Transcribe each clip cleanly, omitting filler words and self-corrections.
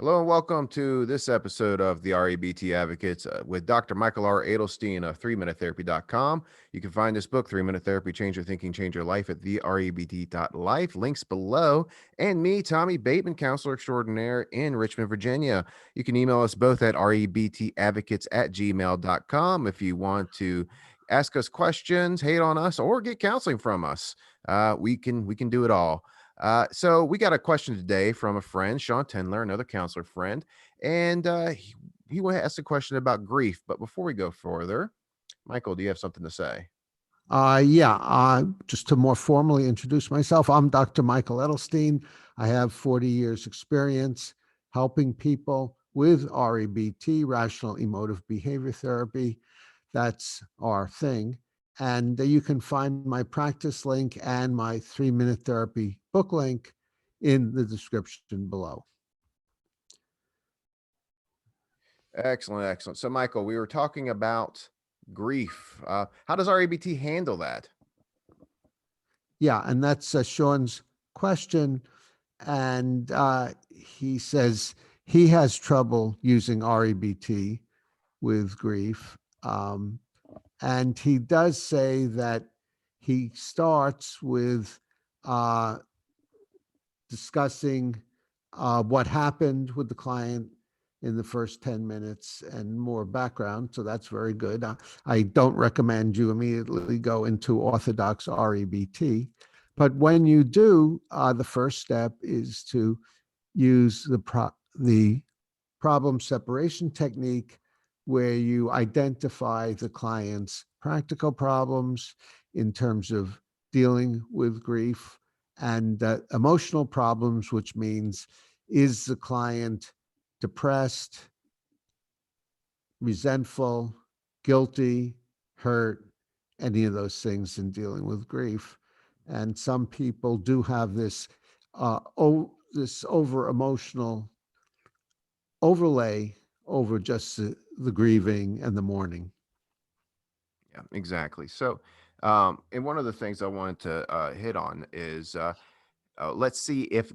Hello and welcome to this episode of the REBT Advocates with Dr. Michael R. Adelstein of 3minutetherapy.com. You can find this book, 3 Minute Therapy, Change Your Thinking, Change Your Life at therebt.life. Links below. And me, Tommy Bateman, counselor extraordinaire in Richmond, Virginia. You can email us both at rebtadvocates@gmail.com if you want to ask us questions, hate on us, or get counseling from us. We can do it all. So we got a question today from a friend, Sean Tendler, another counselor friend, and he asked a question about grief. But before we go further, Michael, do you have something to say? Just to more formally introduce myself, I'm Dr. Michael Edelstein. I have 40 years experience helping people with REBT, rational emotive behavior therapy. That's our thing. And you can find my practice link and my 3 Minute Therapy book link in the description below. Excellent, excellent. So, Michael, we were talking about grief. How does REBT handle that? Yeah, and that's Sean's question. And he says he has trouble using REBT with grief. And he does say that he starts with uh, discussing what happened with the client in the first 10 minutes and more background. So that's very good. I don't recommend you immediately go into orthodox REBT. But when you do, the first step is to use the problem separation technique, where you identify the client's practical problems in terms of dealing with grief and emotional problems, which means, is the client depressed, resentful, guilty, hurt, any of those things in dealing with grief. And some people do have this this over emotional overlay over just the grieving and the mourning. Yeah, exactly. So, and one of the things I wanted to hit on is let's see if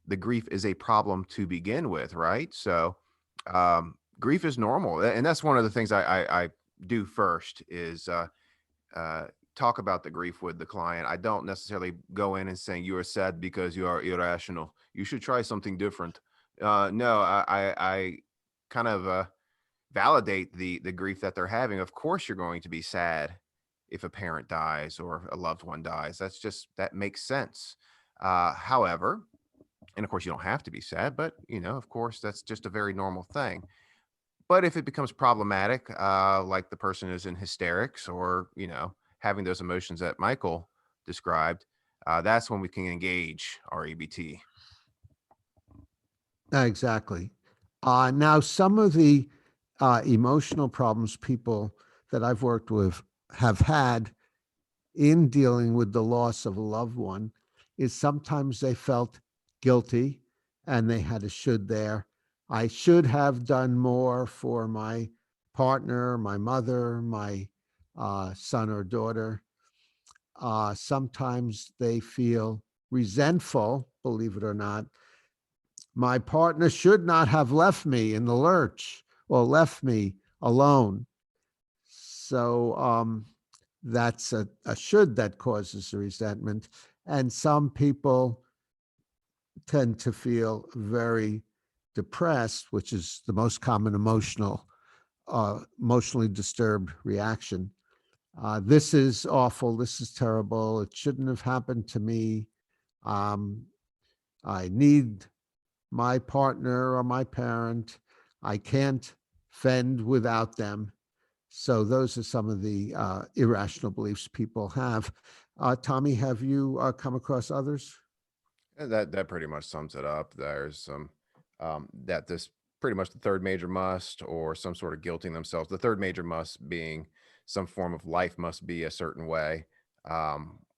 the grief is a problem to begin with, right? So, grief is normal, and that's one of the things I do first is uh, talk about the grief with the client. I don't necessarily go in and saying you are sad because you are irrational. You should try something different. No, I kind of validate the grief that they're having. Of course, you're going to be sad if a parent dies or a loved one dies. That makes sense. However, and of course, you don't have to be sad, but of course, that's just a very normal thing. But if it becomes problematic, like the person is in hysterics or, having those emotions that Michael described, that's when we can engage REBT. Exactly. Now, some of the emotional problems people that I've worked with have had in dealing with the loss of a loved one is sometimes they felt guilty and they had a should there. I should have done more for my partner, my mother, my son or daughter. Sometimes they feel resentful, believe it or not. My partner should not have left me in the lurch or left me alone. So that's a should that causes the resentment. And some people tend to feel very depressed, which is the most common emotionally disturbed reaction. This is awful. This is terrible. It shouldn't have happened to me. Um, I need my partner or my parent. I can't fend without them. So those are some of the irrational beliefs people have. Tommy, have you come across others? And that pretty much sums it up. There's some that this pretty much the third major must or some sort of guilting themselves. The third major must being some form of life must be a certain way,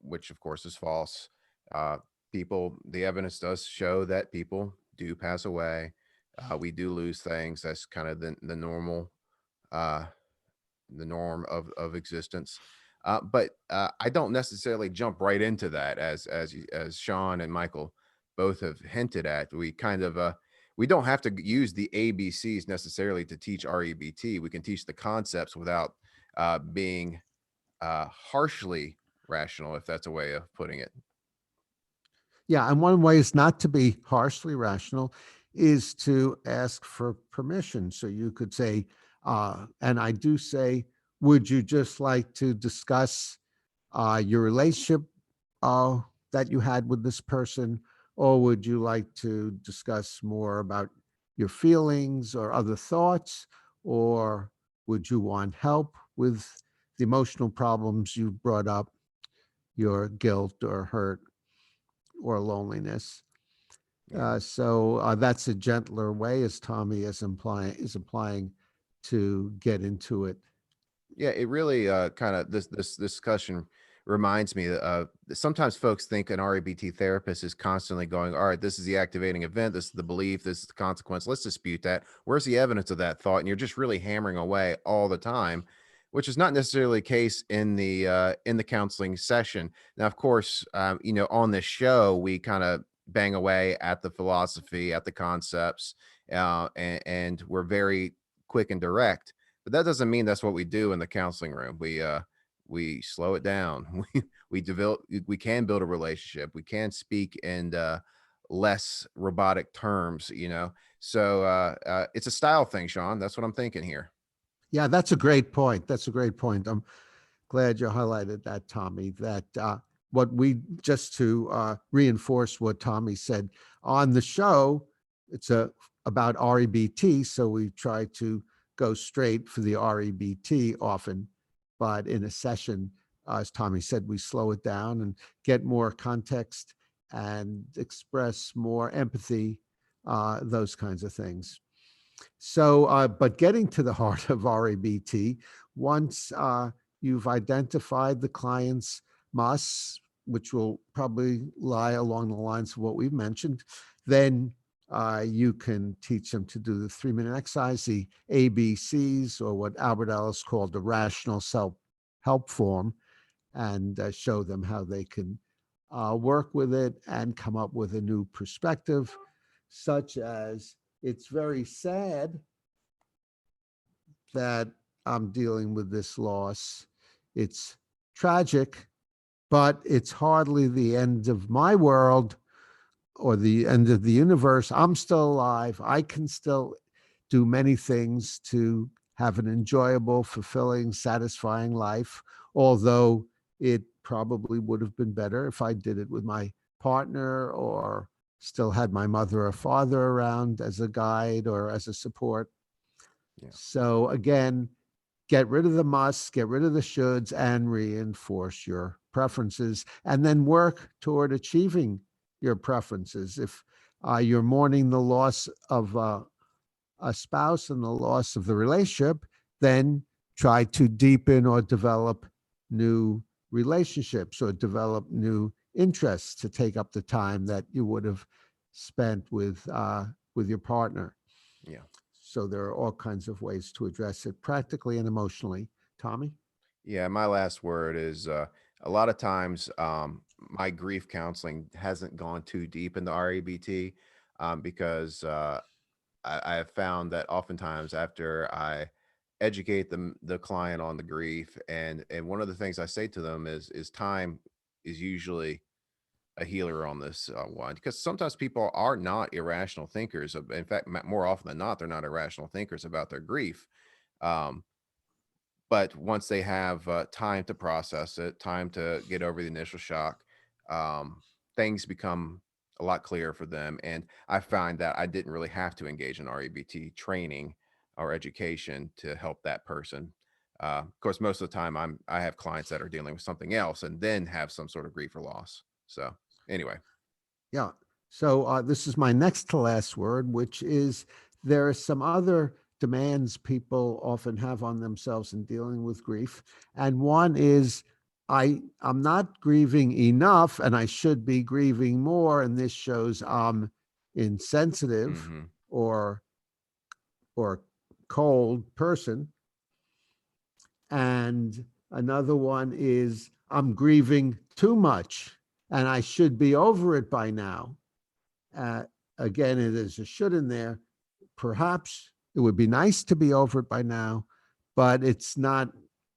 which of course is false. Uh, the evidence does show that people do pass away. We do lose things. That's kind of uh, the norm of existence. But I don't necessarily jump right into that as Sean and Michael both have hinted at. We kind of we don't have to use the ABCs necessarily to teach REBT. We can teach the concepts without being harshly rational, if that's a way of putting it. Yeah, and one way is not to be harshly rational is to ask for permission. So you could say, and I do say, would you just like to discuss your relationship uh, that you had with this person, or would you like to discuss more about your feelings or other thoughts, or would you want help with the emotional problems you brought up, your guilt or hurt or loneliness? Yeah. So that's a gentler way, as Tommy is implying, to get into it. Yeah, it really kind of this discussion reminds me that sometimes folks think an REBT therapist is constantly going, "All right, this is the activating event, this is the belief, this is the consequence. Let's dispute that. Where's the evidence of that thought?" And you're just really hammering away all the time, which is not necessarily the case in the counseling session. Now, of course, on this show we kind of bang away at the philosophy, at the concepts, and we're very quick and direct, but that doesn't mean that's what we do in the counseling room. We slow it down. We develop. We can build a relationship. We can speak in less robotic terms. So it's a style thing, Sean. That's what I'm thinking here. Yeah, that's a great point. That's a great point. Glad you highlighted that, Tommy. That what we just to reinforce what Tommy said on the show, it's about REBT, so we try to go straight for the REBT often, but in a session, as Tommy said, we slow it down and get more context and express more empathy, those kinds of things. So, but getting to the heart of REBT, once you've identified the client's musts, which will probably lie along the lines of what we've mentioned, then you can teach them to do the 3-minute exercise, the ABCs, or what Albert Ellis called the rational self help form, and show them how they can work with it and come up with a new perspective, such as it's very sad that I'm dealing with this loss. It's tragic, but it's hardly the end of my world or the end of the universe. I'm still alive. I can still do many things to have an enjoyable, fulfilling, satisfying life, although it probably would have been better if I did it with my partner or still had my mother or father around as a guide or as a support. Yeah. So again, get rid of the musts, get rid of the shoulds, and reinforce your preferences, and then work toward achieving your preferences. If you're mourning the loss of a spouse and the loss of the relationship, then try to deepen or develop new relationships or develop new interests to take up the time that you would have spent with your partner. Yeah. So there are all kinds of ways to address it practically and emotionally. Tommy? Yeah, my last word is a lot of times my grief counseling hasn't gone too deep into REBT because I have found that oftentimes after I educate the client on the grief, and one of the things I say to them is time is usually a healer on this one, because sometimes people are not irrational thinkers. In fact, more often than not, they're not irrational thinkers about their grief. Um, but once they have time to process it, time to get over the initial shock, um, things become a lot clearer for them. And I find that I didn't really have to engage in REBT training or education to help that person. Of course, most of the time I have clients that are dealing with something else and then have some sort of grief or loss. So anyway, Yeah. So this is my next to last word, which is there are some other demands people often have on themselves in dealing with grief. And one is I'm not grieving enough and I should be grieving more. And this shows I'm insensitive hmm or or cold person. And another one is I'm grieving too much and I should be over it by now. again, it is a should in there. Perhaps it would be nice to be over it by now, but it's not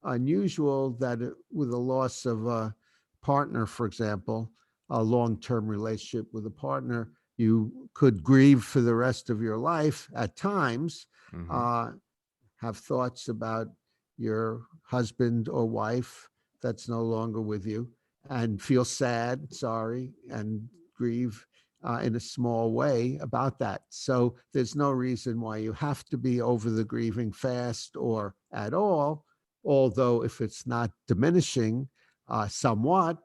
unusual that with the loss of a partner, for example, a long-term relationship with a partner, you could grieve for the rest of your life at times, Hmm. uh, have thoughts about your husband or wife that's no longer with you, and feel sad, sorry, and grieve in a small way about that. So there's no reason why you have to be over the grieving fast or at all. Although, if it's not diminishing somewhat,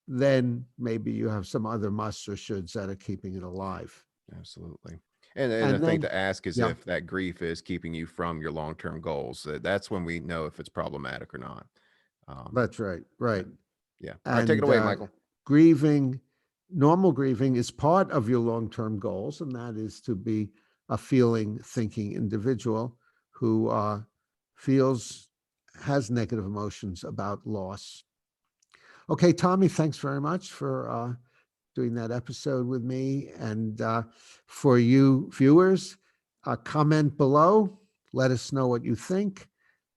then maybe you have some other musts or shoulds that are keeping it alive. Absolutely. And the And thing then, to ask is yeah, if that grief is keeping you from your long-term goals. That's when we know if it's problematic or not. Um, that's right, yeah, right. yeah. All right, take it And away, Michael. grieving, normal grieving is part of your long term goals, and that is to be a feeling, thinking individual who feels, has negative emotions about loss. Okay, Tommy, thanks very much for doing that episode with me. And for you viewers, comment below. Let us know what you think,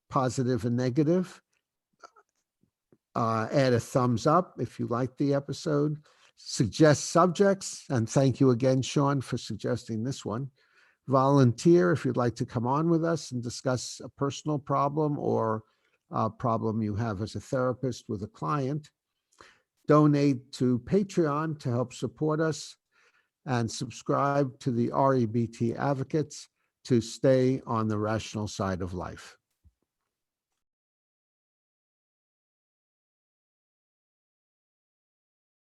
positive and negative. Add a thumbs up if you like the episode. Suggest subjects. And thank you again, Sean, for suggesting this one. Volunteer if you'd like to come on with us and discuss a personal problem or a problem you have as a therapist with a client. Donate to Patreon to help support us, and subscribe to the REBT Advocates to stay on the rational side of life.